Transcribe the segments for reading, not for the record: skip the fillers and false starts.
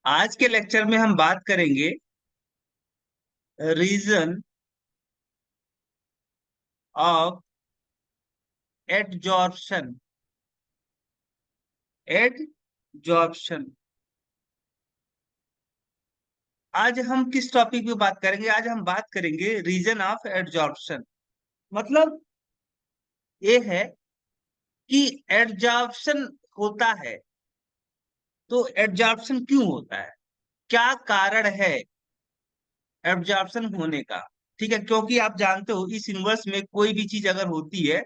आज के लेक्चर में हम बात करेंगे रीजन ऑफ एडजॉर्प्शन। एडजॉर्प्शन। आज हम किस टॉपिक पे बात करेंगे? आज हम बात करेंगे रीजन ऑफ एडजॉर्प्शन। मतलब ये है कि एडजॉर्प्शन होता है तो एडजॉर्प्शन क्यों होता है, क्या कारण है एब्जॉर्प्शन होने का। ठीक है, क्योंकि आप जानते हो इस यूनिवर्स में कोई भी चीज अगर होती है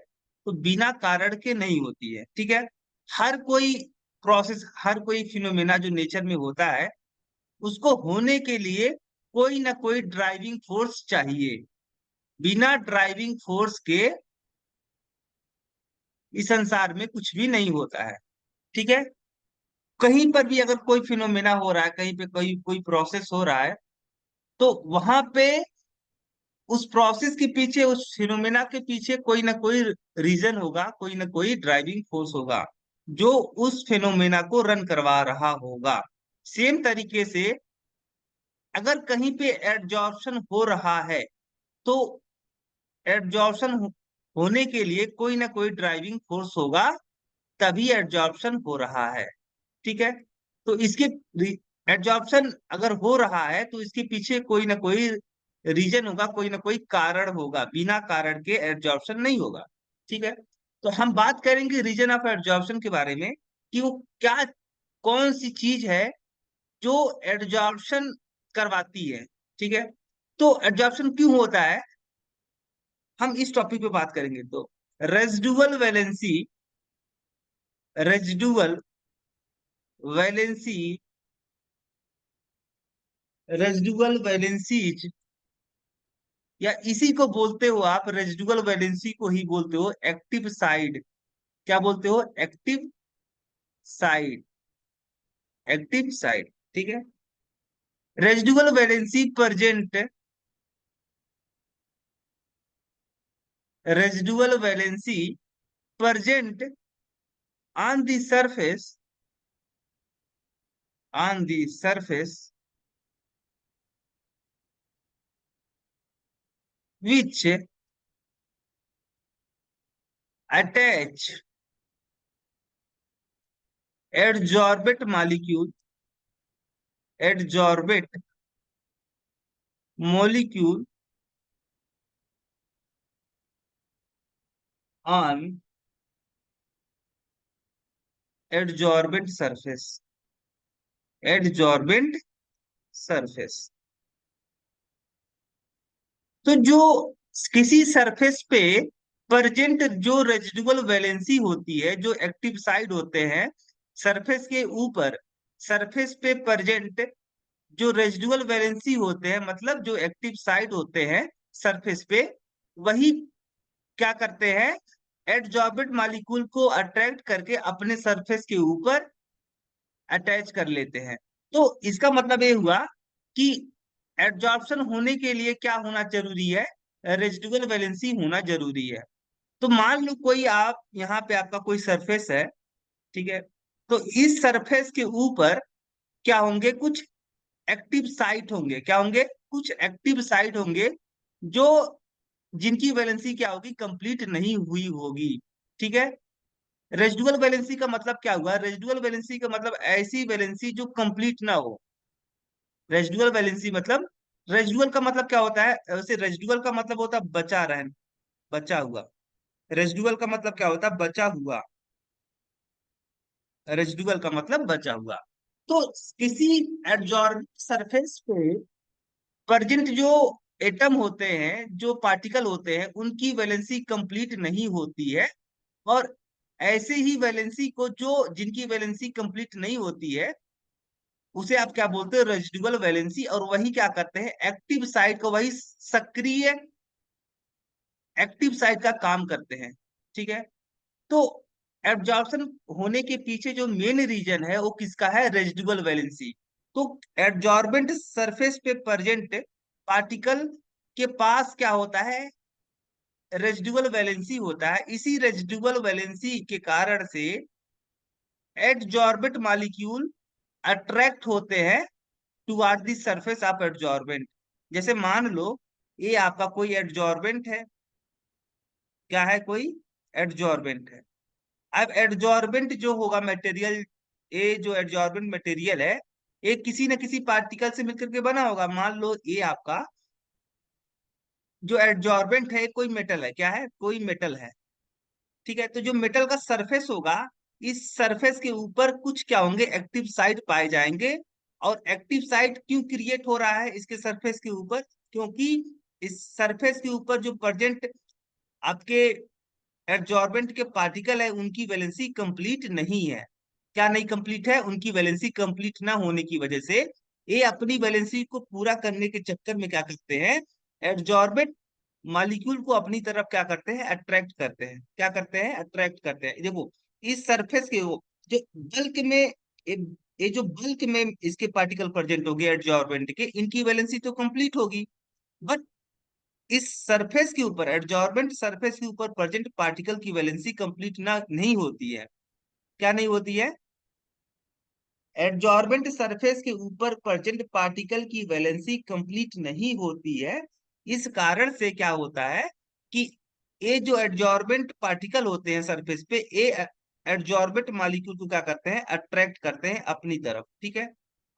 तो बिना कारण के नहीं होती है। ठीक है, हर कोई प्रोसेस, हर कोई फिनोमेना जो नेचर में होता है उसको होने के लिए कोई ना कोई ड्राइविंग फोर्स चाहिए। बिना ड्राइविंग फोर्स के इस संसार में कुछ भी नहीं होता है। ठीक है, कहीं पर भी अगर कोई फिनोमेना हो रहा है, कहीं पे कोई कोई प्रोसेस हो रहा है, तो वहां पे उस प्रोसेस के पीछे, उस फिनोमेना के पीछे कोई ना कोई रीजन होगा, कोई ना कोई ड्राइविंग फोर्स होगा जो उस फिनोमेना को रन करवा रहा होगा। सेम तरीके से अगर कहीं पे एडजॉर्प्शन हो रहा है तो एडजॉर्प्शन होने के लिए कोई ना कोई ड्राइविंग फोर्स होगा, तभी एडजॉर्प्शन हो रहा है। ठीक है, तो इसके एडजॉर्प्शन अगर हो रहा है तो इसके पीछे कोई ना कोई रीजन होगा, कोई ना कोई कारण होगा। बिना कारण के एडजॉर्प्शन नहीं होगा। ठीक है, तो हम बात करेंगे रीजन ऑफ एडजॉर्प्शन के बारे में कि वो क्या, कौन सी चीज है जो एडजॉर्प्शन करवाती है। ठीक है, तो एडजॉर्प्शन क्यों होता है, हम इस टॉपिक पे बात करेंगे। तो residual valency, residual valency, residual valencies, या इसी को बोलते हो आप, रेजिडुअल वैलेंसी को ही बोलते हो एक्टिव साइड। क्या बोलते हो? Active side. Active side. ठीक है, residual valency present, residual valency present on the surface, on the surface which attach adsorbate molecule, adsorbate molecule on adsorbent surface, adsorbent surface। तो जो किसी सरफेस पे प्रेजेंट जो रेजिडुअल वैलेंसी होती है, जो एक्टिव साइड होते हैं सरफेस के ऊपर, सरफेस पे प्रेजेंट जो रेजिडुअल वैलेंसी होते हैं, मतलब जो एक्टिव साइड होते हैं सरफेस पे, वही क्या करते हैं, एडजॉर्बेंट मॉलिक्यूल को अट्रैक्ट करके अपने सरफेस के ऊपर अटैच कर लेते हैं। तो इसका मतलब ये हुआ कि एडजॉर्प्शन होने के लिए क्या होना जरूरी है, रेजिडुअल वैलेंसी होना जरूरी है। तो मान लो कोई, आप यहाँ पे आपका कोई सरफेस है, ठीक है, तो इस सरफेस के ऊपर क्या होंगे, कुछ एक्टिव साइट होंगे। क्या होंगे? कुछ एक्टिव साइट होंगे जो, जिनकी वैलेंसी क्या होगी, कंप्लीट नहीं हुई होगी। ठीक है, रेजिडुअल वैलेंसी का मतलब क्या हुआ? रेजिडुअल वैलेंसी का मतलब ऐसी वैलेंसी जो कंप्लीट ना हो। रेजिडुअल वैलेंसी मतलब, रेजिडुअल का मतलब क्या होता है वैसे? रेजिडुअल का मतलब होता है बचा रहना, बचा हुआ। रेजिडुअल का मतलब क्या होता है? बचा हुआ। रेजिडुअल का मतलब बचा हुआ। तो किसी एडजॉर्ब सरफेस पे प्रेजेंट जो एटम होते हैं, जो पार्टिकल होते हैं, उनकी वैलेंसी कंप्लीट नहीं होती है। और ऐसे ही वैलेंसी को, जो जिनकी वैलेंसी कंप्लीट नहीं होती है, उसे आप क्या बोलते हो? Residual valency. और वही क्या करते हैं, एक्टिव साइट को, वही सक्रिय एक्टिव साइट का काम करते हैं। ठीक है, तो एब्जॉर्प्शन होने के पीछे जो मेन रीजन है वो किसका है? Residual valency. तो एब्जॉर्बेंट सरफेस पे प्रेजेंट पार्टिकल के पास क्या होता है? रेजिडुअल वैलेंसी होता है। इसी रेजिडुअल वैलेंसी के कारण से एडजॉर्बेंट मॉलिक्यूल अट्रैक्ट होते हैं toward the surface of adsorbent. जैसे मान लो ये आपका कोई एडजॉर्बेंट है, क्या है, कोई एडजॉर्बेंट है। अब एडजॉर्बेंट जो होगा मटेरियल, ये जो एडजॉर्बेंट मटेरियल है, ये किसी न किसी पार्टिकल से मिलकर के बना होगा। मान लो ये आपका जो एडजॉर्बेंट है कोई मेटल है, क्या है, कोई मेटल है। ठीक है, तो जो मेटल का सरफेस होगा, इस सरफेस के ऊपर कुछ क्या होंगे, एक्टिव साइड पाए जाएंगे। और एक्टिव साइड क्यों क्रिएट हो रहा है इसके सरफेस के ऊपर? क्योंकि इस सरफेस के ऊपर जो प्रेजेंट आपके एडजॉर्बेंट के पार्टिकल है, उनकी वैलेंसी कंप्लीट नहीं है। क्या नहीं कंप्लीट है? उनकी वैलेंसी कंप्लीट ना होने की वजह से ये अपनी वैलेंसी को पूरा करने के चक्कर में क्या करते हैं, एडजॉर्बेंट मॉलिक्यूल को अपनी तरफ क्या करते हैं, अट्रैक्ट करते हैं। क्या करते हैं? अट्रैक्ट करते हैं। देखो इस सरफेस के वो जो बल्क में ये जो बल्क में इसके पार्टिकल प्रेजेंट होंगे एडजॉर्बेंट के, इनकी वैलेंसी तो कंप्लीट होगी। बट इस सरफेस के ऊपर, एडजॉर्बेंट सरफेस के ऊपर प्रेजेंट पार्टिकल की वैलेंसी कंप्लीट ना नहीं होती है। क्या नहीं होती है? एडजॉर्बेंट सरफेस के ऊपर प्रेजेंट पार्टिकल की वैलेंसी कंप्लीट नहीं होती है। इस कारण से क्या होता है कि ये जो एडजॉर्बेंट पार्टिकल होते हैं सरफेस पे, ये एडजॉर्बेंट मॉलिक्यूल को क्या करते हैं, अट्रैक्ट करते हैं अपनी तरफ। ठीक है,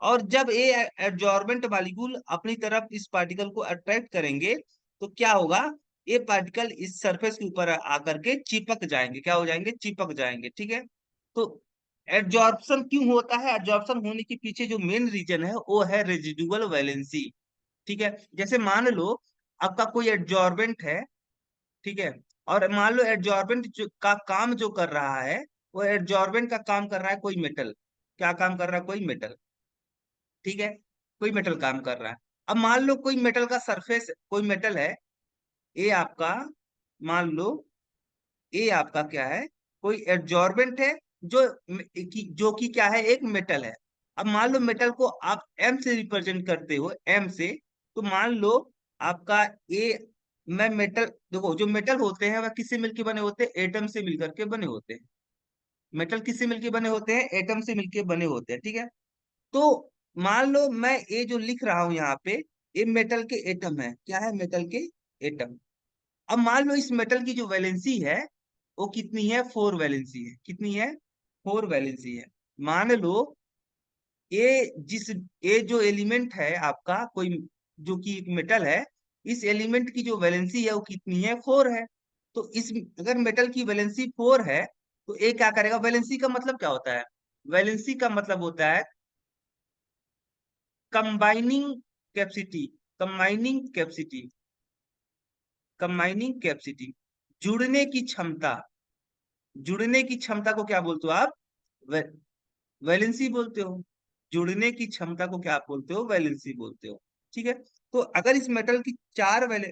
और जब ये एडजॉर्बेंट मॉलिक्यूल अपनी तरफ इस पार्टिकल को अट्रैक्ट करेंगे, तो क्या होगा, ये पार्टिकल इस सरफेस के ऊपर आकर के चिपक जाएंगे। क्या हो जाएंगे? चिपक जाएंगे। ठीक है, तो एड्जॉर्प्शन क्यों होता है? एड्जॉर्प्शन होने के पीछे जो मेन रीजन है वो है रेजिडुअल वैलेंसी। ठीक है, जैसे मान लो आपका कोई एड्जॉर्बेंट है, ठीक है, और मान लो एड्जॉर्बेंट का काम जो कर रहा है, वो एड्जॉर्बेंट का काम कर रहा है कोई मेटल। क्या काम कर रहा है? कोई मेटल। ठीक है, कोई मेटल काम कर रहा है। अब मान लो कोई मेटल का सरफेस, कोई मेटल है, ये आपका, मान लो ये आपका क्या है, कोई एड्जॉर्बेंट है जो जो कि क्या है, एक मेटल है। अब मान लो मेटल को आप एम से रिप्रेजेंट करते हो, एम से, तो मान लो आपका ए, मैं मेटल, देखो जो मेटल होते हैं वह किससे मिलके बने होते हैं, एटम से मिलकर के बने होते हैं। मेटल किससे मिलके बने होते हैं? एटम से मिलके बने होते हैं। ठीक है, तो मान लो मैं ये जो लिख रहा हूं यहाँ पे, ये मेटल के एटम है। क्या है? मेटल के एटम। अब मान लो इस मेटल की जो वैलेंसी है वो कितनी है, 4 वैलेंसी है। कितनी है? 4 वैलेंसी है। मान लो ये जिस, ये जो एलिमेंट है आपका कोई, जो कि एक मेटल है, इस एलिमेंट की जो वैलेंसी है वो कितनी है, 4 है। तो इस, अगर मेटल की वैलेंसी 4 है, तो ये क्या करेगा? वैलेंसी का मतलब क्या होता है? वैलेंसी का मतलब होता है combining capacity. Combining capacity, combining capacity, जुड़ने की क्षमता। जुड़ने की क्षमता को क्या बोलते हो आप? वे, वैलेंसी बोलते हो। जुड़ने की क्षमता को क्या बोलते हो? वैलेंसी बोलते हो। ठीक है, तो अगर इस मेटल की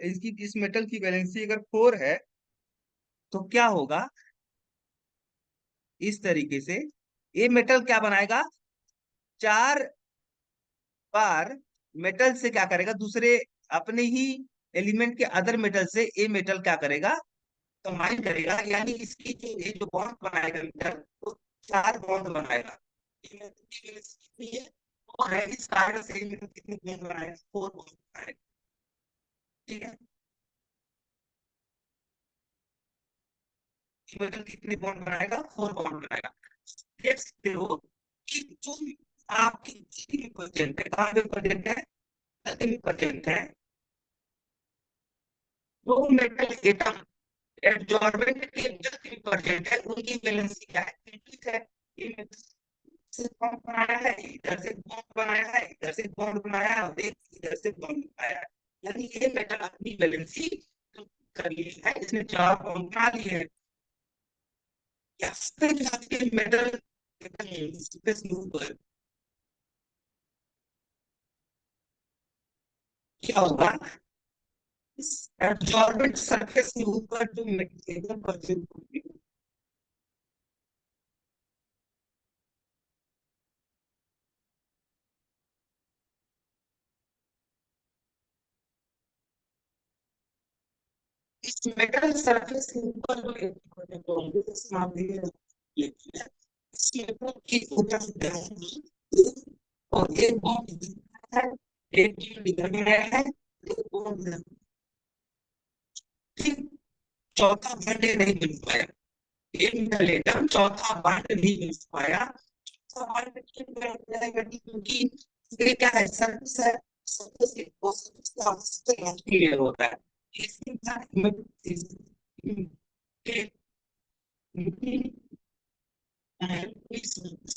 इसकी इस मेटल की वैलेंसी अगर 4 है, तो क्या होगा, इस तरीके से ये मेटल क्या बनाएगा, 4 बार मेटल से क्या करेगा, दूसरे अपने ही एलिमेंट के अदर मेटल से ये मेटल क्या करेगा, कंबाइन करेगा। यानी इसकी जो ये जो बॉन्ड बनाएगा मीटर, वो 4 बॉन्ड बनाएगा। ये मीटर की वैल्यू कितनी है? 4 है। इस कारण से ये मीटर कितने बॉन्ड बनाएगा? 4 बॉन्ड बनाएगा। ठीक है, ये मीटर कितने बॉन्ड बनाएगा? 4 बॉन्ड बनाएगा। देख सकते हो कि जो आपकी जितनी भी परसेंट है, कहाँ पे परसेंट है, जितनी परसेंट है, वो मेटल एटम एब्जॉर्बेंट के जितनी परसेंट है, उनकी वैलेंसी क्या है, ठीक है। ये से बॉन्ड बनाया है, इधर से बॉन्ड बनाया है, इधर से बॉन्ड बनाया है, और एक इधर से बॉन्ड बनाया है। यानी ये मेटल अपनी वैलेंसी कर ली है, इसने 4 बॉन्ड बना लिए हैं। या मेटल स्पेस मूव पर क्या होगा, इस एब्जॉर्बेंट सरफेस के ऊपर जो मेटेरियल प्रेजेंट होगी, इस मेटल सरफेस के ऊपर जो इलेक्ट्रॉन होंगे, इस मामले में इस मेटल की ऊपर से जाएंगे, एक बॉन्ड इधर है, एक बॉन्ड इधर में है, एक बॉन्ड इधर। ठीक, चौथा बॉन्ड नहीं बन पाया, एक मेटल एटम चौथा बॉन्ड नहीं बन पाया। चौथा बॉन्ड क्यों बन पाएगा? क्योंकि ये क्या है, सरफेस है, सरफेस के सरफेस का सबसे क्लियर होता है। इसके साथ में इस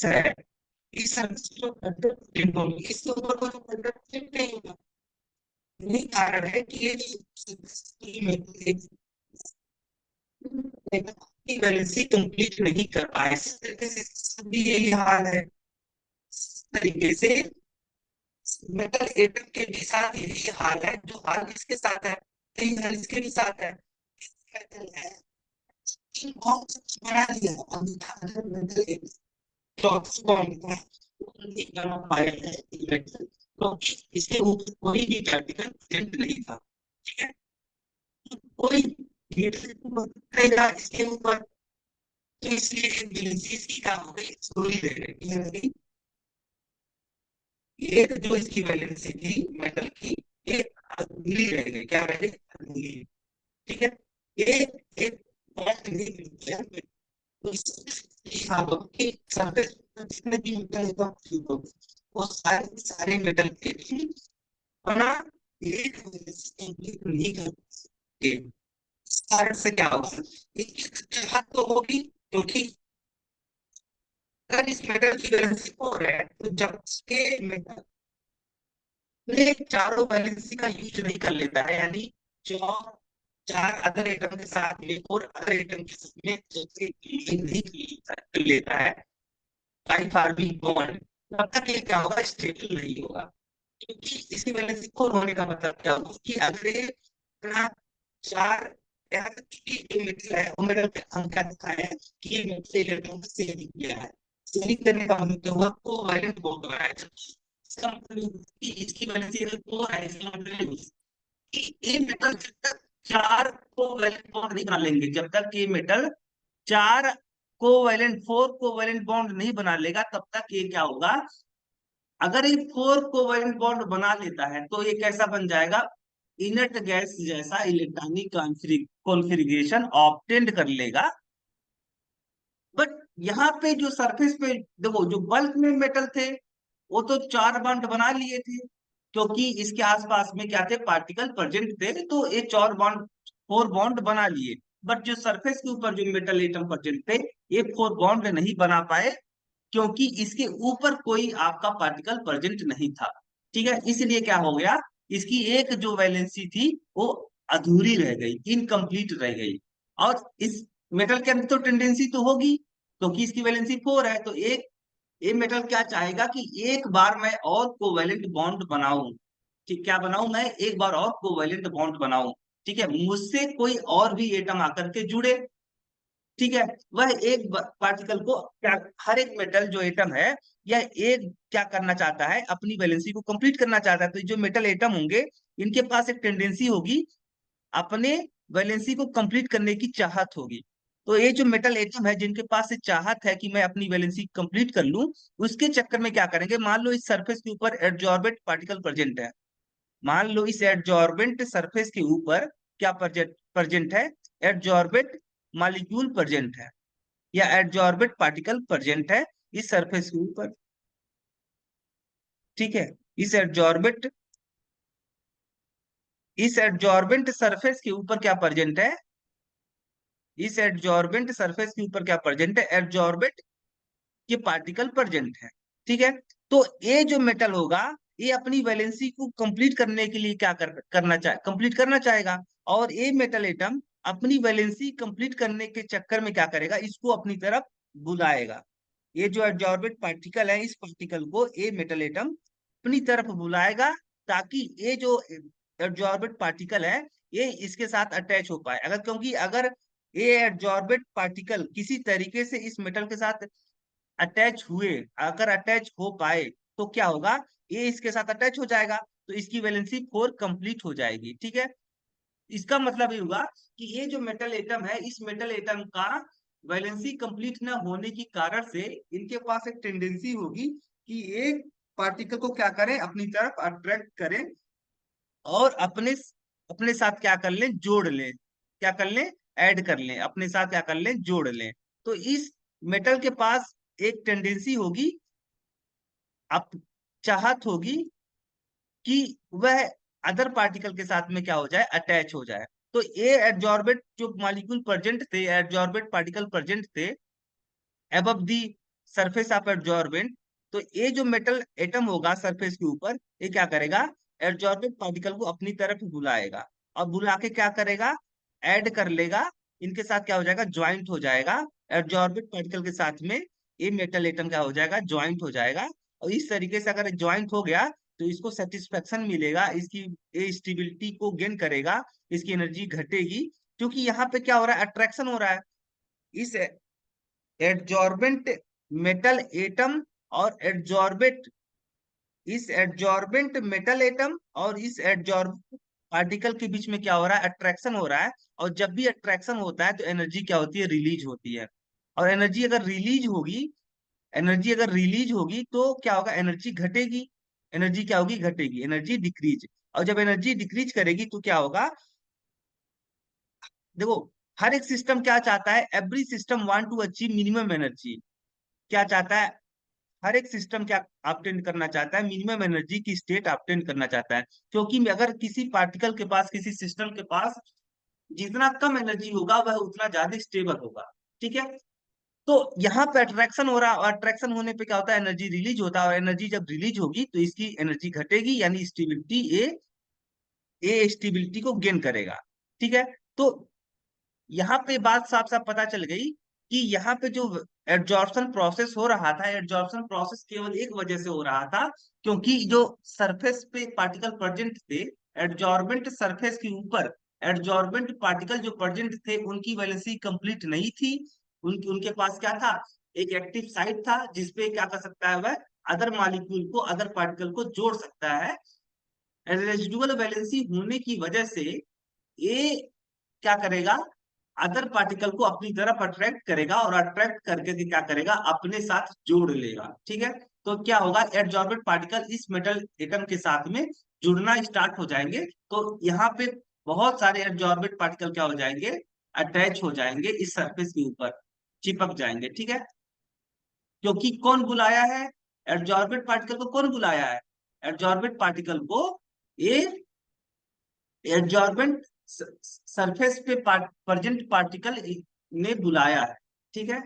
है, इस सरफेस को कंडक्टिंग होगी, इसके ऊपर कोई कंडक्टिंग नहीं होगा। यही कारण है कि ये की वैलेंसी कंप्लीट नहीं कर पाए। इस तरीके से सभी यही हाल है। इस तरीके से मेटल एटम के भी साथ यही हाल है, जो हाल इसके साथ है यही हाल इसके भी साथ है। मेटल है, इन बॉन्ड बना दिया, अब अगर मेटल एटम चौथा बॉन्ड था वो नहीं बना पाया है मेटल, तो इसके ऊपर कोई भी पार्टिकल प्रेजेंट नहीं था। ठीक है, कोई रहेगा इसके ऊपर, तो इसलिए वैलेंसी इसकी क्या हो गई, स्लोली रह गई। एक जो इसकी वैलेंसी थी मेटल की, एक अधूरी रह गई, क्या रह गई, अधूरी। ठीक है, एक एक पॉइंट नहीं मिलता है, तो इसकी सरफेस जितने भी मेटल है वो सारे सारे मेटल के बना एक वैलेंसी कंप्लीट नहीं कर सकते। इस कारण से क्या होगा, एक चाहत तो होगी, क्योंकि अगर इस मेटल की वैलेंसी 4 है तो जब के मेटल ने चारों वैलेंसी का यूज नहीं कर लेता है, यानी जो चार अदर एटम के साथ में और अदर एटम के साथ में जैसे नहीं कर लेता है पाई फार्मिंग बॉन्ड, तब तक ये क्या होगा, स्टेबल नहीं होगा। क्योंकि इसकी वैलेंसी 4 होने का मतलब क्या होगा कि अगर ये अपना चार यहाँ तक कि जो मेटल है वो मेटल पे अंक क्या दिखाया है कि ये मेटल इलेक्ट्रॉन शेयरिंग किया है। शेयरिंग करने का मतलब क्या हुआ, कोवैलेंट बॉन्ड बनाया है। इसका मतलब कि इसकी वैलेंसी अगर 4 है, इसका मतलब कि ये मेटल जब तक चार कोवैलेंट बॉन्ड नहीं बना लेंगे, जब तक ये मेटल चार कोवैलेंट 4 कोवैलेंट बॉन्ड नहीं बना लेगा, तब तक ये क्या होगा, अगर ये 4 कोवैलेंट बॉन्ड बना लेता है तो ये कैसा बन जाएगा, इनर्ट गैस जैसा इलेक्ट्रॉनिक कॉन्फ़िगरेशन ऑब्टेंड कर लेगा। बट यहाँ पे जो सरफेस पे देखो, जो बल्क में मेटल थे वो तो 4 बॉन्ड बना लिए थे, क्योंकि इसके आसपास में क्या थे, पार्टिकल प्रेजेंट थे, तो ये 4 बॉन्ड बना लिए। बट जो सरफेस के ऊपर जो मेटल एटम प्रेजेंट थे, ये 4 बॉन्ड नहीं बना पाए, क्योंकि इसके ऊपर कोई आपका पार्टिकल प्रेजेंट नहीं था। ठीक है, इसलिए क्या हो गया, इसकी एक जो वैलेंसी थी वो अधूरी रह गई, इनकम्प्लीट रह गई। और इस मेटल के अंदर तो टेंडेंसी तो होगी, क्योंकि इसकी वैलेंसी 4 है, तो एक ये मेटल क्या चाहेगा कि एक बार मैं और कोवैलेंट बॉन्ड बनाऊं। ठीक, क्या बनाऊं, मैं एक बार और कोवैलेंट बॉन्ड बनाऊं। ठीक है, मुझसे कोई और भी एटम आकर के जुड़े। ठीक है, वह एक पार्टिकल को क्या, हर एक मेटल जो एटम है यह एक क्या करना चाहता है, अपनी वैलेंसी को कंप्लीट करना चाहता है। तो जो मेटल एटम होंगे इनके पास एक टेंडेंसी होगी, अपने वैलेंसी को कंप्लीट करने की चाहत होगी। तो ये जो मेटल एटम है जिनके पास से चाहत है कि मैं अपनी वैलेंसी कंप्लीट कर लूं, उसके चक्कर में क्या करेंगे, मान लो इस सरफेस के ऊपर एडजॉर्बेंट पार्टिकल प्रेजेंट है, मान लो इस एडजॉर्बेंट सरफेस के ऊपर क्या प्रेजेंट है, एडजॉर्बेंट मॉलिक्यूल प्रेजेंट है, या एडजॉर्बेंट पार्टिकल प्रेजेंट है इस सरफेस के ऊपर। ठीक है, इस एडजॉर्बेंट इस एडजॉर्बेंट सरफेस के ऊपर क्या प्रेजेंट है, इस एडजॉर्बेंट सरफेस के ऊपर क्या प्रेजेंट है, एडजॉर्बेंट के पार्टिकल प्रेजेंट है। ठीक है, तो ये जो मेटल होगा ये अपनी वैलेंसी को कंप्लीट करने के लिए क्या करना चाहे, कंप्लीट करना चाहेगा। और ये मेटल एटम अपनी वैलेंसी कंप्लीट करने के चक्कर में क्या करेगा, इसको अपनी तरफ बुलाएगा। ये जो एडजॉर्बेंट पार्टिकल है, इस पार्टिकल को ये मेटल एटम अपनी तरफ बुलाएगा, ताकि ये जो एडजॉर्बेंट पार्टिकल है ये इसके साथ अटैच हो पाए। अगर क्योंकि अगर ये एडजॉर्बेंट पार्टिकल किसी तरीके से इस मेटल के साथ अटैच हुए, अगर अटैच हो पाए, तो क्या होगा, ये इसके साथ अटैच हो जाएगा, तो इसकी वैलेंसी 4 कंप्लीट हो जाएगी। ठीक है, इसका मतलब ये हुआ कि ये जो मेटल एटम है, इस मेटल एटम का वैलेंसी कंप्लीट न होने के कारण से इनके पास एक टेंडेंसी होगी कि एक पार्टिकल को क्या करें, अपनी तरफ अट्रैक्ट करें और अपने अपने साथ क्या कर लें, जोड़ लें, क्या कर लें, ऐड कर लें, अपने साथ क्या कर लें, जोड़ लें। तो इस मेटल के पास एक टेंडेंसी होगी, आप चाहत होगी कि वह अदर पार्टिकल के साथ में क्या हो जाए, अटैच हो जाए। तो ये एडजॉर्बेट जो मॉलिक्यूल प्रेजेंट थे, एडजॉर्बेट पार्टिकल प्रेजेंट थे above the surface of adsorbent, तो ये जो मेटल एटम होगा सरफेस के ऊपर, ये क्या करेगा, एडजॉर्बेंट पार्टिकल को अपनी तरफ बुलाएगा, और बुला के क्या करेगा, ऐड कर लेगा, इनके साथ क्या हो जाएगा, ज्वाइंट हो जाएगा, एडजॉर्बेंट पार्टिकल के साथ में ये मेटल एटम क्या हो जाएगा, ज्वाइंट हो जाएगा। और इस तरीके से अगर ज्वाइंट हो गया तो इसको सेटिस्फेक्शन मिलेगा, इसकी ये स्टेबिलिटी को गेन करेगा, इसकी एनर्जी घटेगी, क्योंकि यहाँ पे क्या हो रहा है, अट्रैक्शन हो रहा है। इस एडजॉर्बेंट मेटल एटम और एडजॉर्बेंट, इस एडजॉर्बेंट मेटल एटम और इस एडजॉर्बेंट पार्टिकल के बीच में क्या हो रहा है, अट्रैक्शन हो रहा है। और जब भी अट्रैक्शन होता है तो एनर्जी क्या होती है, रिलीज होती है। और एनर्जी अगर रिलीज होगी तो क्या होगा, एनर्जी घटेगी, एनर्जी क्या होगी, घटेगी, एनर्जी डिक्रीज। और जब एनर्जी डिक्रीज करेगी तो क्या होगा, देखो, हर एक सिस्टम क्या चाहता है, every system want to achieve minimum energy. क्या चाहता है, हर एक सिस्टम क्या ऑब्टेन करना चाहता है, मिनिमम एनर्जी की स्टेट ऑब्टेन करना चाहता है। क्योंकि अगर किसी पार्टिकल के पास, किसी सिस्टम के पास जितना कम एनर्जी होगा वह उतना ज्यादा स्टेबल होगा। ठीक है, तो यहाँ पे अट्रैक्शन हो रहा है, और अट्रैक्शन होने पे क्या होता है, एनर्जी रिलीज होता है, और एनर्जी जब रिलीज होगी तो इसकी एनर्जी घटेगी, यानी स्टेबिलिटी ए स्टेबिलिटी को गेन करेगा। ठीक है, तो यहाँ पे बात साफ साफ पता चल गई कि यहाँ पे जो एड्जॉर्प्शन प्रोसेस हो रहा था, एड्जॉर्प्शन प्रोसेस केवल एक वजह से हो रहा था, क्योंकि जो सरफेस पे पार्टिकल प्रेजेंट थे, एड्जॉर्बेंट सरफेस के ऊपर एड्जॉर्बेंट पार्टिकल जो प्रेजेंट थे उनकी वैलेंसी कंप्लीट नहीं थी। उनके पास क्या था, एक एक्टिव साइट था जिसपे क्या कर सकता है, वह अदर मॉलिक्यूल को, अदर पार्टिकल को जोड़ सकता है। रेजिडुअल वैलेंसी होने की वजह से ये क्या करेगा, अदर पार्टिकल को अपनी तरफ अट्रैक्ट करेगा, और अट्रैक्ट करके के क्या करेगा, अपने साथ जोड़ लेगा। ठीक है, तो क्या होगा, एडजॉर्बेंट पार्टिकल इस मेटल एटम के साथ में जुड़ना स्टार्ट हो जाएंगे। तो यहाँ पे बहुत सारे एडजॉर्बेंट पार्टिकल क्या हो जाएंगे, अटैच हो जाएंगे इस सरफेस के ऊपर, चिपक जाएंगे। ठीक है, क्योंकि कौन बुलाया है, एडजॉर्बेंट पार्टिकल को कौन बुलाया है, एडजॉर्बेंट पार्टिकल को ये एडजॉर्बेंट सरफेस पे प्रेजेंट पार्टिकल ने बुलाया है। ठीक है,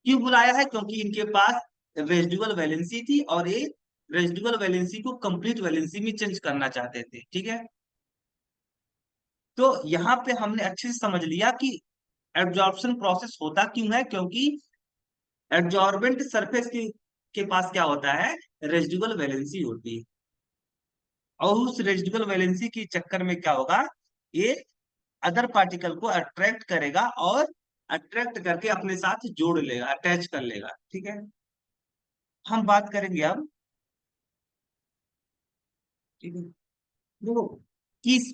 क्यों बुलाया है, क्योंकि इनके पास रेजिडुअल वैलेंसी थी, और ये रेजिडुअल वैलेंसी को कंप्लीट वैलेंसी में चेंज करना चाहते थे। ठीक है, तो यहाँ पे हमने अच्छे से समझ लिया कि एब्जॉर्प्शन प्रोसेस होता क्यों है, क्योंकि एब्जॉर्बेंट सरफेस के पास क्या होता है, रेजिडुअल वैलेंसी होती है। और उस रेजिडुअल वैलेंसी के चक्कर में क्या होगा, ये अदर पार्टिकल को अट्रैक्ट करेगा, और अट्रैक्ट करके अपने साथ जोड़ लेगा, अटैच कर लेगा। ठीक है, हम बात करेंगे अब, ठीक है, देखो,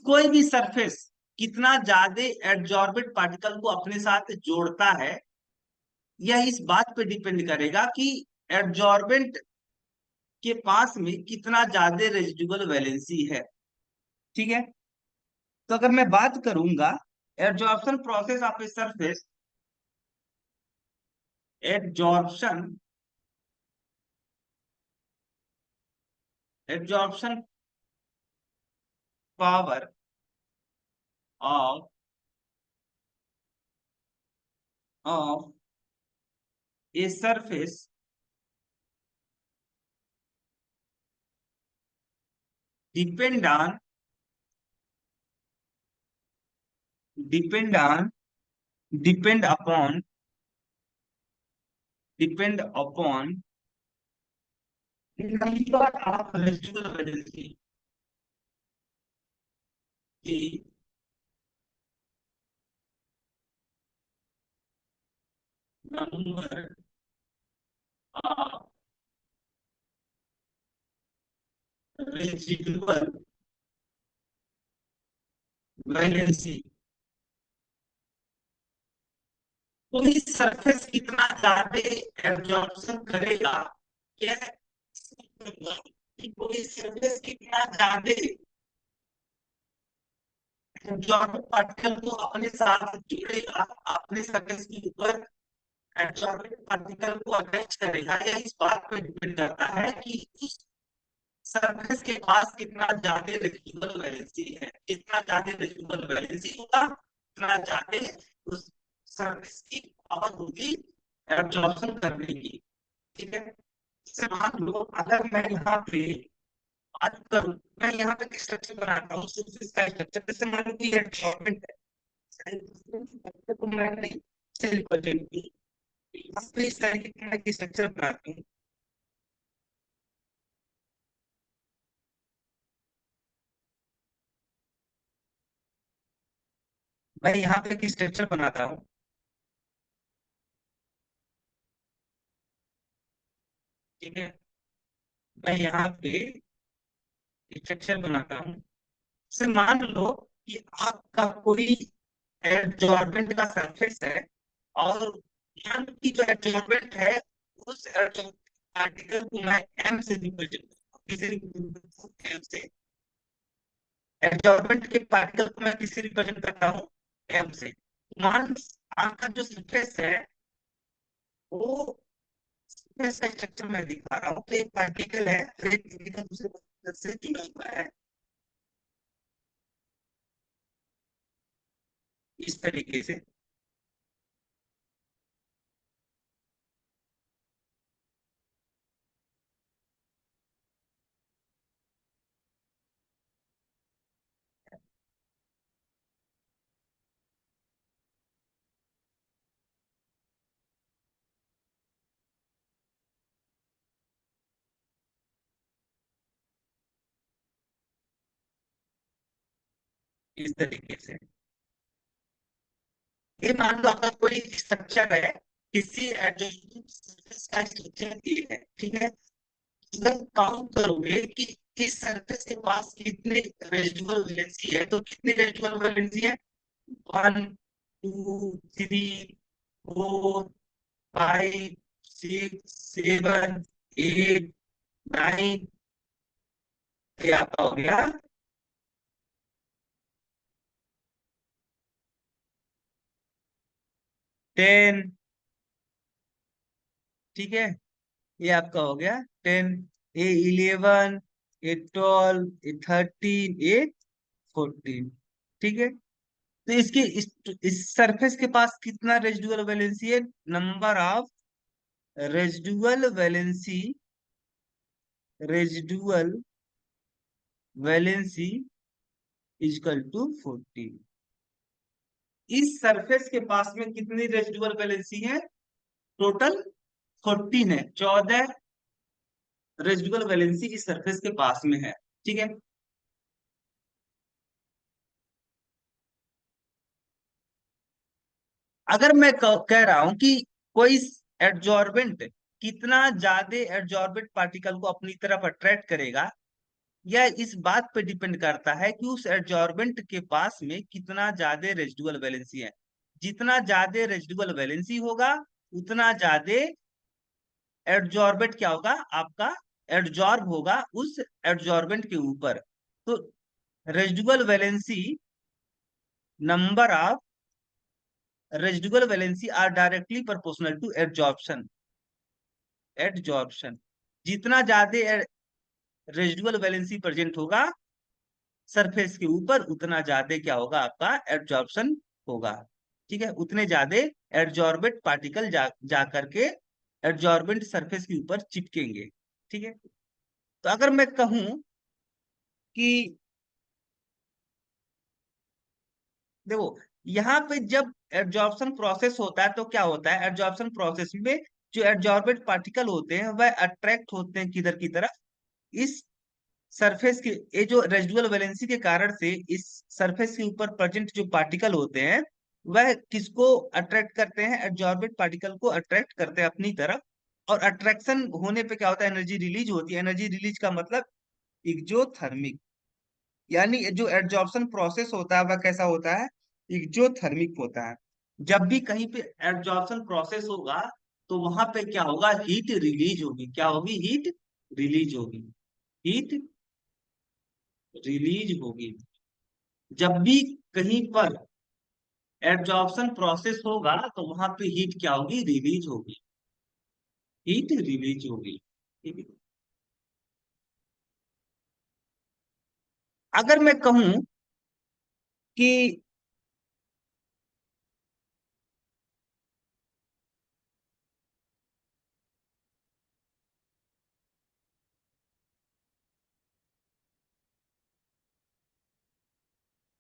कोई भी सरफेस कितना ज्यादा एडजॉर्बेंट पार्टिकल को अपने साथ जोड़ता है, यह इस बात पे डिपेंड करेगा कि एडजॉर्बेंट के पास में कितना ज्यादा रेजिडुअल वैलेंसी है। ठीक है, तो अगर मैं बात करूंगा adsorption process of a surface, adsorption adsorption power of of a surface depend on depend on depend upon depend upon number of residual valency की नंबर ऑफ रेजिडुअल वैलेंसी। तो इस सरफेस कितना ज्यादा एब्जॉर्प्शन करेगा, क्या कि कोई सरफेस कितना ज्यादा एब्जॉर्बेंट पार्टिकल को अपने साथ जोड़ेगा, अपने सरफेस के ऊपर एब्जॉर्बेंट पार्टिकल को अटैच करेगा, या इस बात पर डिपेंड करता है कि उस सरफेस के पास कितना ज्यादा रेसिडुअल वैलेंसी है। जितना ज्यादा रेसिडुअल वैलेंसी होगा उतना ज्यादा उस सरफेस की पावर होगी एब्जॉर्प्शन करने की। ठीक है, जैसे मान लो अगर मैं यहाँ पे बात करूं, मैं यहाँ पे स्ट्रक्चर बनाता हूँ सरफेस का स्ट्रक्चर, जैसे मान लो कि एब्जॉर्बेंट है, तो मैं नहीं सेल की यहाँ पे इस तरह की स्ट्रक्चर बनाता हूँ। मैं यहाँ पे एक स्ट्रक्चर बनाता हूँ। ठीक है, मैं यहाँ पे स्ट्रक्चर बनाता हूँ। से मान लो कि आपका कोई एडजॉर्बेंट का सरफेस है, और यहाँ की जो एडजॉर्बेंट है उस एडजॉर्बेंट पार्टिकल को मैं एम से रिप्रेजेंट, किसी एम से एडजॉर्बेंट के पार्टिकल को मैं किसी रिप्रेजेंट करता हूँ एम से। मान आपका जो सरफेस है वो सरफेस का स्ट्रक्चर मैं दिखा रहा हूँ, तो एक पार्टिकल है, एक पार्टिकल दूसरे पार्टिकल से जुड़ा हुआ है इस तरीके से। इस तरीके से ये मान लो आपका कोई स्ट्रक्चर है, किसी एडजस्टिंग सरफेस का स्ट्रक्चर दिए है। ठीक है, अगर काउंट करोगे कि इस सरफेस के पास कितने रेजिडुअल वैलेंसी है, तो कितनी रेजिडुअल वैलेंसी है? 1 2 3 4 5 6 7 8 9, ये आपका हो गया 10। ठीक है, ये आपका हो गया 10, A11, A12, A13, A14। ठीक है, तो इसके इस सरफेस के पास कितना रेजिडुअल वैलेंसी है? Number of residual valency, residual valency is equal to 14। इस सरफेस के पास में कितनी रेजिडुअल वैलेंसी है? टोटल 14 है, 14 रेजिडुअल वैलेंसी इस सरफेस के पास में है। ठीक है, अगर मैं कह रहा हूं कि कोई एडजॉर्बेंट कितना ज्यादा एडजॉर्बेंट पार्टिकल को अपनी तरफ अट्रैक्ट करेगा, यह इस बात पे डिपेंड करता है कि उस एडजॉर्बेंट के पास में कितना ज्यादा रेजिडुअल वैलेंसी है। जितना ज्यादा रेजिडुअल वैलेंसी होगा उतना ज्यादा एडजॉर्बेंट क्या होगा आपका, एडजॉर्ब होगा उस एडजॉर्बेंट के ऊपर। तो residual valency, number of residual valency are directly proportional to adsorption. Adsorption, जितना ज्यादा रेजिडुअल वैलेंसी प्रेजेंट होगा सरफेस के ऊपर उतना ज्यादा क्या होगा आपका एडजॉर्प्शन होगा। ठीक है, उतने ज्यादा एडजॉर्बेंट पार्टिकल जा करके एडजॉर्बेंट सरफेस के ऊपर चिपकेंगे। ठीक है, तो अगर मैं कहूं कि देखो यहाँ पे जब एडजॉर्प्शन प्रोसेस होता है तो क्या होता है, एडजॉर्प्शन प्रोसेस में जो एडजॉर्बेंट पार्टिकल होते हैं वह अट्रैक्ट होते हैं किधर की तरफ, इस सरफेस के, ये जो रेजिडुअल वैलेंसी के कारण से इस सरफेस के ऊपर प्रेजेंट जो पार्टिकल होते हैं वह किसको अट्रैक्ट करते हैं? एडजॉर्बेंट पार्टिकल को अट्रैक्ट करते हैं अपनी तरफ। और अट्रैक्शन होने पे क्या होता है? एनर्जी रिलीज होती है। एनर्जी रिलीज का मतलब एक्जोथर्मिक, यानी जो एडजॉर्प्शन प्रोसेस होता है वह कैसा होता है? एक्जोथर्मिक होता है। जब भी कहीं पे एडजॉर्प्शन प्रोसेस होगा तो वहां पे क्या होगा? हीट रिलीज होगी। क्या होगी? हीट रिलीज होगी, हीट रिलीज होगी। जब भी कहीं पर एब्जॉर्प्शन प्रोसेस होगा तो वहां पे हीट क्या होगी, रिलीज होगी, हीट रिलीज होगी। ठीक है। अगर मैं कहूं कि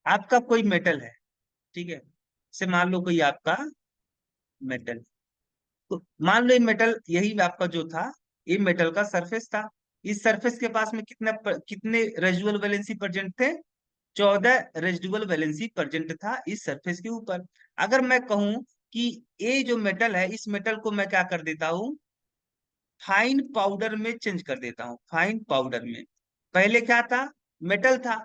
आपका कोई मेटल है, ठीक है, से मान लो कोई आपका मेटल, तो मान लो ये मेटल, यही आपका जो था, ये मेटल का सरफेस था। इस सरफेस के पास में कितने रेजिडुअल वैलेंसी प्रेजेंट थे, 14 रेजिडुअल वैलेंसी प्रेजेंट था इस सरफेस के ऊपर। अगर मैं कहूं कि ये जो मेटल है, इस मेटल को मैं क्या कर देता हूँ, फाइन पाउडर में चेंज कर देता हूँ, फाइन पाउडर में। पहले क्या था, मेटल था,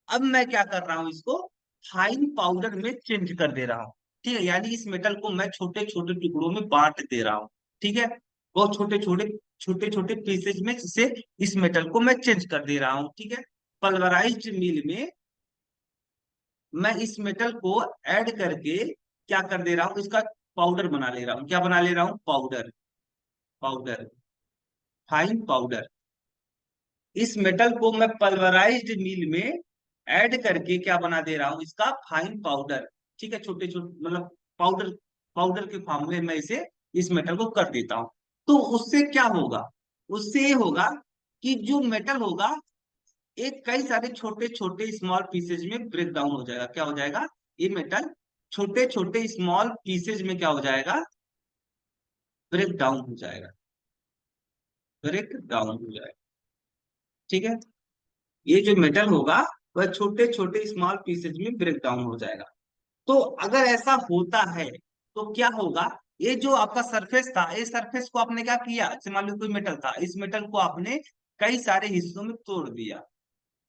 अब मैं क्या कर रहा हूँ, इसको फाइन पाउडर में चेंज कर दे रहा हूँ। ठीक है, यानी इस मेटल को मैं छोटे छोटे टुकड़ों में बांट दे रहा हूँ। ठीक है, बहुत छोटे छोटे पीसेज में से इस मेटल को मैं चेंज कर दे रहा हूँ। ठीक है, पल्वराइज्ड मिल में मैं इस मेटल को ऐड करके क्या कर दे रहा हूँ, इसका पाउडर बना ले रहा हूँ। क्या बना ले रहा हूँ, पाउडर, पाउडर, फाइन पाउडर। इस मेटल को मैं पल्वराइज्ड मिल में ऐड करके क्या बना दे रहा हूं, इसका फाइन पाउडर। ठीक है, छोटे छोटे मतलब पाउडर, पाउडर के फॉर्म में मैं इसे, इस मेटल को कर देता हूं। तो उससे क्या होगा, उससे ये होगा कि जो मेटल होगा, एक कई सारे छोटे छोटे स्मॉल पीसेज में ब्रेक डाउन हो जाएगा। क्या हो जाएगा, ये मेटल छोटे छोटे स्मॉल पीसेज में क्या हो जाएगा, ब्रेक डाउन हो जाएगा, ब्रेक डाउन हो जाएगा। ठीक है, ये जो मेटल होगा वह छोटे छोटे स्मॉल पीसेज में ब्रेक डाउन हो जाएगा। तो अगर ऐसा होता है तो क्या होगा, ये जो आपका सरफेस था, इस सरफेस को आपने क्या किया, जैसे मान लो कोई मेटल था, इस मेटल को आपने कई सारे हिस्सों में तोड़ दिया।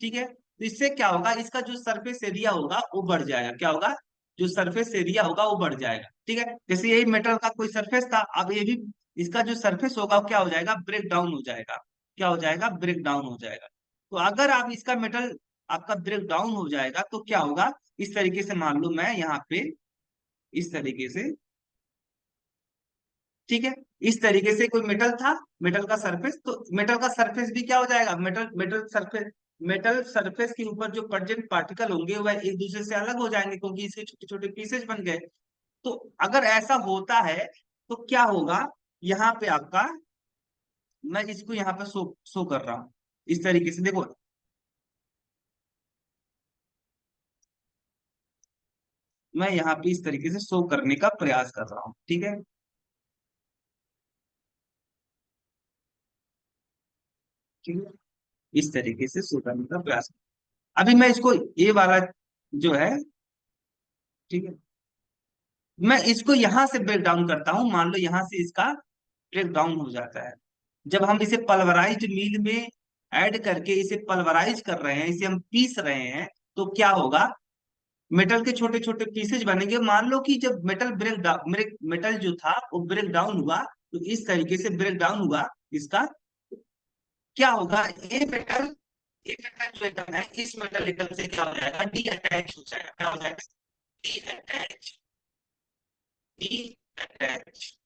ठीक है, तो इससे क्या होगा, इसका जो सरफेस एरिया होगा वो बढ़ जाएगा। क्या होगा, जो सरफेस एरिया होगा वो बढ़ जाएगा। ठीक है, जैसे यही मेटल का कोई सरफेस था, अब ये भी इसका जो सरफेस होगा वो क्या हो जाएगा, ब्रेक डाउन हो जाएगा। क्या हो जाएगा, ब्रेक डाउन हो जाएगा। तो अगर आप इसका मेटल आपका ब्रेक डाउन हो जाएगा तो क्या होगा, इस तरीके से मान लो मैं यहाँ पे, इस तरीके से, ठीक है, इस तरीके से कोई मेटल था, मेटल का सरफेस, तो मेटल का सरफेस भी क्या हो जाएगा, metal metal surface, metal surface के ऊपर जो प्रेजेंट पार्टिकल होंगे वह एक दूसरे से अलग हो जाएंगे, क्योंकि इसके छोटे छोटे पीसेज बन गए। तो अगर ऐसा होता है तो क्या होगा, यहाँ पे आपका, मैं इसको यहाँ पे शो कर रहा हूँ इस तरीके से, देखो, मैं यहाँ पे इस तरीके से शो करने का प्रयास कर रहा हूँ। ठीक है, ठीक है, इस तरीके से शो करने का प्रयास। अभी मैं इसको, ये वाला जो है, ठीक है, मैं इसको यहां से ब्रेक डाउन करता हूं, मान लो यहां से इसका ब्रेक डाउन हो जाता है। जब हम इसे पल्वराइज्ड मील में ऐड करके इसे पल्वराइज कर रहे हैं, इसे हम पीस रहे हैं, तो क्या होगा, मेटल के छोटे छोटे पीसेज बनेंगे। मान लो कि जब मेटल ब्रेक डाउन, मेटल जो था वो ब्रेक डाउन हुआ, तो इस तरीके से ब्रेक डाउन हुआ इसका, क्या होगा, ये मेटल, ये मेटल जो एकदम है, इस मेटल एकदम से क्या हो जाएगा, डी अटैच हो जाएगा। क्या हो जाएगा, डी अटैच, डी अटैच।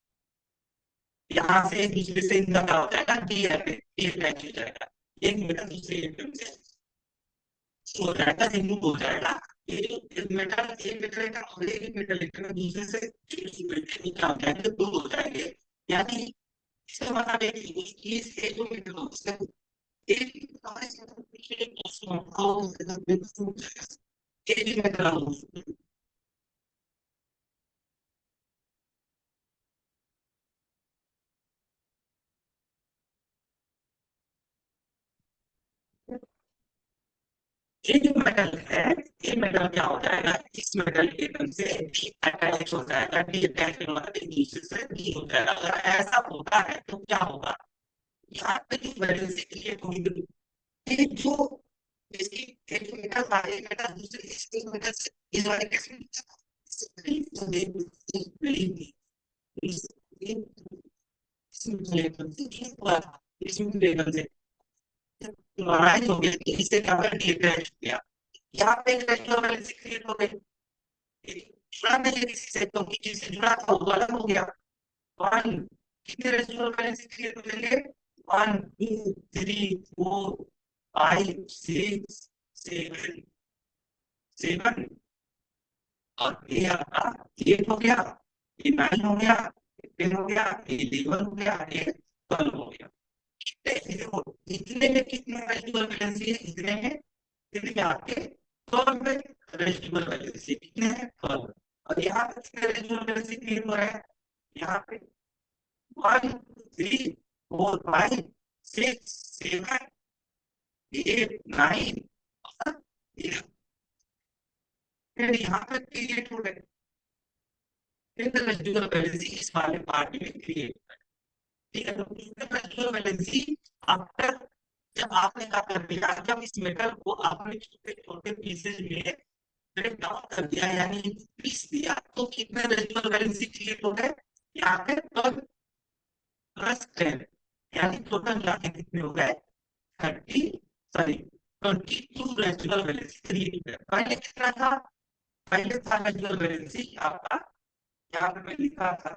यहाँ से एक दूसरे से इनका क्या हो जाएगा, डी अटैच हो जाएगा। एक मेटल दूसरे एटम से हो जाएगा, रिमूव हो जाएगा। ये जो मेटल, एक मेटल एटम और एक मेटल एटम दूसरे से क्या हो जाएंगे, दो हो जाएंगे। यानी इसका मतलब है कि इस एक जो मेटल हो, उसका एक एक मेटल हो, ये जो मेटल है, ये मेटल क्या हो जाएगा, इस मेटल के एटम से अटैच हो जाएगा। डी अटैच का मतलब एक दूसरे से डी हो जाएगा। अगर ऐसा होता है तो क्या होगा, यहाँ पे जो वैलेंसी क्रिएट होगी, ये जो इसकी एक मेटल था, एक मेटल दूसरे इस मेटल से इस वाले केस में इसमें लेवल से क्लोराइड हो गया, तो इससे क्या होगा, डिएटैच हो गया। यहाँ पे एक रेजिडुअल वैलेंसी क्रिएट हो गई, जुड़ा नहीं है किसी से, क्योंकि जिससे जुड़ा था वो अलग हो गया। वन, कितने रेजिडुअल वैलेंसी क्रिएट हो जाएंगे, 1 2 3 4 5 6 7 7, और ये आपका 8 हो गया, ये 9 हो गया, ये 10 हो गया, ये 11 हो गया, ये 12 हो गया। देखो इतने में कितने रेजिडुअल वैलेंसी है, इतने में आपके 12 में रेजिडुअल वैलेंसी कितने हैं, 12। और यहाँ पे कितने रेजिडुअल वैलेंसी क्रिएट हो रहा है, यहाँ पे 1 3 4 5 6 7 8 9, फिर यहाँ पे क्रिएट हो रहे, फिर रेजिडुअल वैलेंसी इस वाले पार्ट में क्रिएट। ठीक है, तो रेजिडुअल वैलेंसी आफ्टर, जब आपने क्या कर दिया, जब इस मेटल को आपने छोटे छोटे पीसेज में ब्रेक डाउन कर दिया, यानी पीस दिया, तो कितने रेजिडुअल वैलेंसी क्रिएट हो गए, यहाँ पे 12 + 10, यानी टोटल जाके कितने हो गए, 30, सॉरी 22 रेजिडुअल वैलेंसी क्रिएट हो गए। पहले कितना था, पहले था रेजिडुअल वैलेंसी आपका, यहाँ पे मैं लिखा था,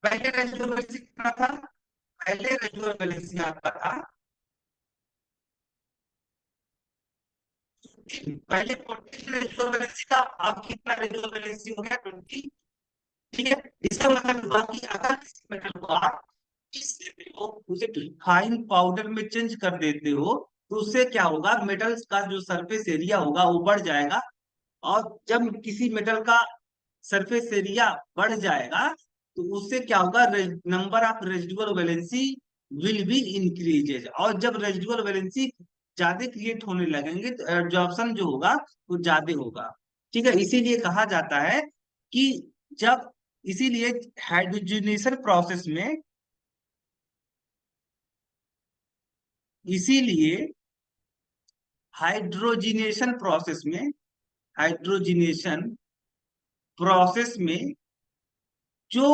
पहले रेजिडुअल वैलेंसी कितना था, पहले रेजिडुअल वैलेंसी आपका था, पहले 40 रेजिडुअल वैलेंसी था, अब कितना रेजिडुअल वैलेंसी हो गया, 20। ठीक है, इसका मतलब हुआ कि अगर किसी मेटल को आप इस लेवल को उसे फाइन पाउडर में चेंज कर देते हो, तो उससे क्या होगा, मेटल्स का जो सरफेस एरिया होगा वो बढ़ जाएगा। और जब किसी मेटल का सरफेस एरिया बढ़ जाएगा, तो उससे क्या होगा, number of residual valency will be increases. और जब रेजिडुअल वैलेंसी ज्यादा क्रिएट होने लगेंगे, तो एब्जॉर्प्शन जो होगा वो ज्यादा होगा। ठीक है, इसीलिए कहा जाता है कि जब, इसीलिए हाइड्रोजनेशन प्रोसेस में, इसीलिए हाइड्रोजिनेशन प्रोसेस में, हाइड्रोजिनेशन प्रोसेस में जो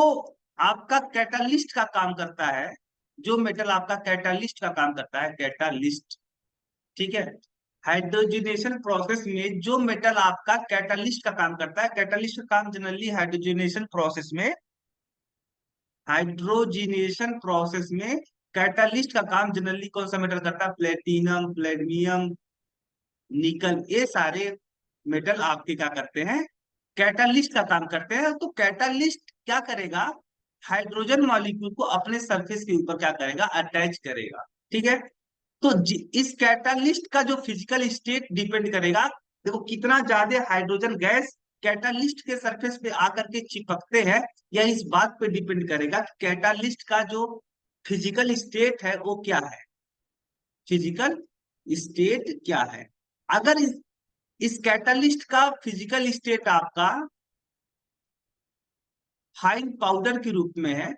आपका कैटालिस्ट का काम करता है, जो मेटल आपका कैटालिस्ट का काम करता है, कैटालिस्ट, ठीक है, हाइड्रोजिनेशन प्रोसेस में जो मेटल आपका कैटालिस्ट का काम करता है, कैटालिस्ट का काम जनरली हाइड्रोजिनेशन प्रोसेस में, हाइड्रोजिनेशन प्रोसेस में कैटालिस्ट का काम जनरली कौन सा मेटल करता है, प्लेटिनम, प्लेडमियम, निकल, ये सारे मेटल आपके क्या करते हैं, कैटालिस्ट का काम करते हैं। तो कैटालिस्ट क्या करेगा, हाइड्रोजन मॉलिक्यूल को अपने सरफेस के ऊपर क्या करेगा, अटैच करेगा। ठीक है, तो इस कैटालिस्ट का जो फिजिकल स्टेट डिपेंड करेगा, देखो कितना ज्यादा हाइड्रोजन गैस कैटालिस्ट के सरफेस पे आकर के चिपकते हैं, या इस बात पे डिपेंड करेगा कि कैटालिस्ट का जो फिजिकल स्टेट है वो क्या है, फिजिकल स्टेट क्या है। अगर इस कैटालिस्ट का फिजिकल स्टेट आपका फाइन पाउडर के रूप में है,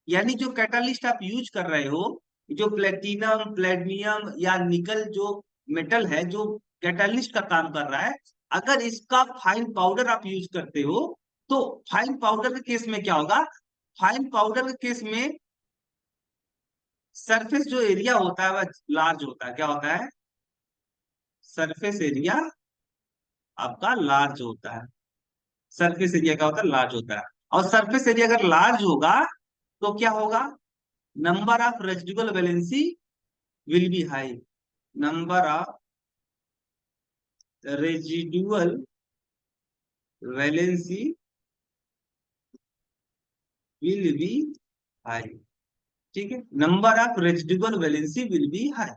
यानी जो कैटालिस्ट आप यूज कर रहे हो, जो प्लेटिनम, प्लेडमियम या निकल जो मेटल है, जो कैटालिस्ट का काम कर रहा है, अगर इसका फाइन पाउडर आप यूज करते हो, तो फाइन पाउडर के केस में क्या होगा, फाइन पाउडर के केस में सरफेस जो एरिया होता है वह लार्ज होता है, क्या होता है, सरफेस एरिया आपका लार्ज होता है, सरफेस एरिया क्या होता है, लार्ज होता है। और सरफेस एरिया अगर लार्ज होगा, तो क्या होगा, number of residual valency will be high, number of residual valency will be high. ठीक है, number of residual valency will be high.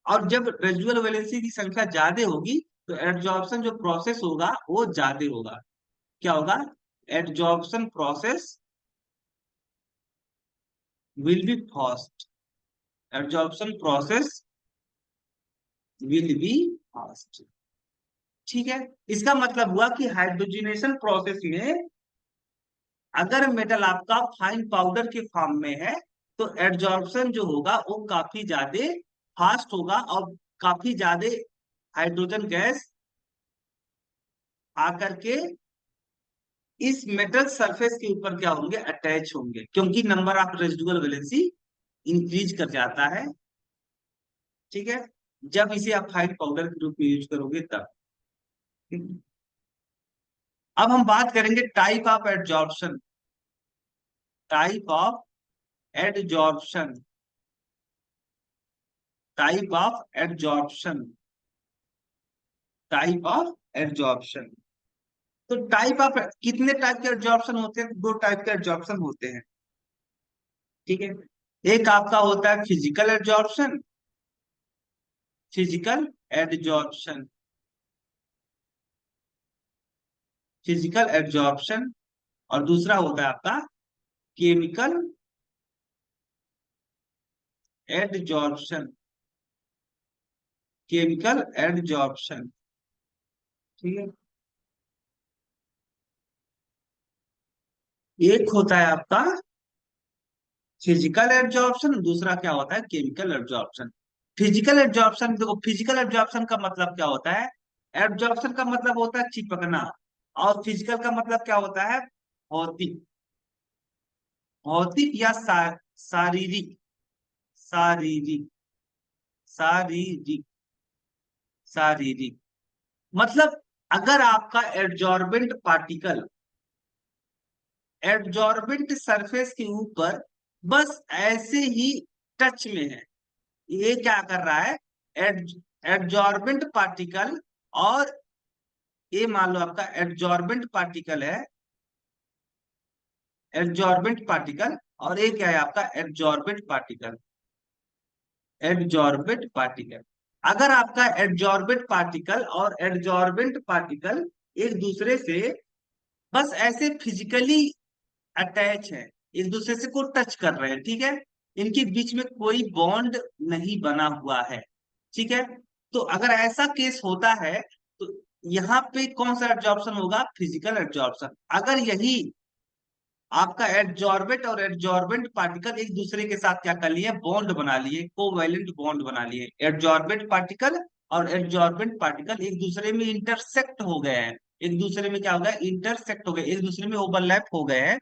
और जब रेजिडुअल वैलेंसी की संख्या ज्यादा होगी, तो एडजॉर्प्शन जो प्रोसेस होगा वो ज्यादा होगा, क्या होगा, adsorption process will be fast, adsorption process will be fast. ठीक है, इसका मतलब हुआ कि हाइड्रोजनेशन प्रोसेस में अगर मेटल आपका फाइन पाउडर के फॉर्म में है, तो एडजॉर्प्शन जो होगा वो काफी ज्यादा फास्ट होगा, और काफी ज्यादा हाइड्रोजन गैस आकर के इस मेटल सरफेस के ऊपर क्या होंगे, अटैच होंगे, क्योंकि number of residual valency increase कर जाता है, ठीक है, जब इसे आप फाइन पाउडर के रूप में यूज करोगे तब। अब हम बात करेंगे type of adsorption. Type of adsorption. Type of adsorption. Type of adsorption. तो टाइप ऑफ कितने टाइप के एडजॉर्प्शन होते हैं? दो टाइप के एडजॉर्प्शन होते हैं, ठीक है। एक आपका होता है physical adsorption. Physical adsorption. Physical adsorption. और दूसरा होता है आपका केमिकल एडजॉर्प्शन। केमिकल एडजॉर्प्शन, ठीक है। एक होता है आपका फिजिकल एब्जॉर्प्शन, दूसरा क्या होता है केमिकल एब्जॉर्प्शन। फिजिकल एब्जॉर्प्शन, देखो फिजिकल एब्जॉर्प्शन का मतलब क्या होता है? एब्जॉर्प्शन का मतलब होता है चिपकना, और फिजिकल का मतलब क्या होता है? भौतिक। भौतिक या शारीरिक। शारीरिक। शारीरिक। शारीरिक। मतलब अगर आपका एब्जॉर्बेंट पार्टिकल एब्जॉर्बेंट सरफेस के ऊपर बस ऐसे ही टच में है, ये क्या कर रहा है? एड्जॉर्बेंट पार्टिकल, और ये मान लो आपका एड्जॉर्बेंट पार्टिकल है, एड्जॉर्बेंट पार्टिकल, और ये क्या है आपका एड्जॉर्बेंट पार्टिकल। एड्जॉर्बेंट पार्टिकल, अगर आपका एड्जॉर्बेंट पार्टिकल और एड्जॉर्बेंट पार्टिकल एक दूसरे से बस ऐसे फिजिकली अटैच है, एक दूसरे से को टच कर रहे हैं, ठीक है, इनके बीच में कोई बॉन्ड नहीं बना हुआ है, ठीक है। तो अगर ऐसा केस होता है तो यहाँ पे कौन सा एड्जॉर्प्शन होगा? Physical adsorption. अगर यही आपका एड्जॉर्बेंट और एड्जॉर्बेंट पार्टिकल एक दूसरे के साथ क्या कर लिए? बॉन्ड बना लिए, कोवैलेंट बॉन्ड बना लिए। एड्जॉर्बेंट पार्टिकल और एड्जॉर्बेंट पार्टिकल एक दूसरे में इंटरसेक्ट हो गए हैं, एक दूसरे में क्या हो गया? इंटरसेक्ट हो गए, एक दूसरे में ओवरलैप हो गए हैं।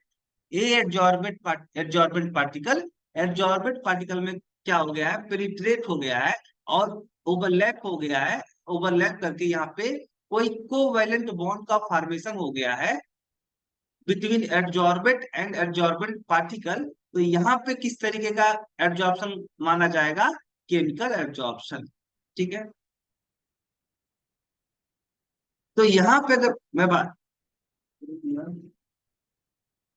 ये एड्जॉर्बेंट पार्टिकल एड्जॉर्बेंट पार्टिकल में क्या हो गया है? पेनिट्रेट हो गया है, और ओवरलैप हो गया है। ओवरलैप करके यहाँ पे कोई कोवैलेंट बॉन्ड का फॉर्मेशन हो गया है between adsorbent and adsorbent particle. तो यहाँ पे किस तरीके का एड्जॉर्प्शन माना जाएगा? केमिकल एड्जॉर्प्शन, ठीक है। तो यहाँ पे अगर मैं बात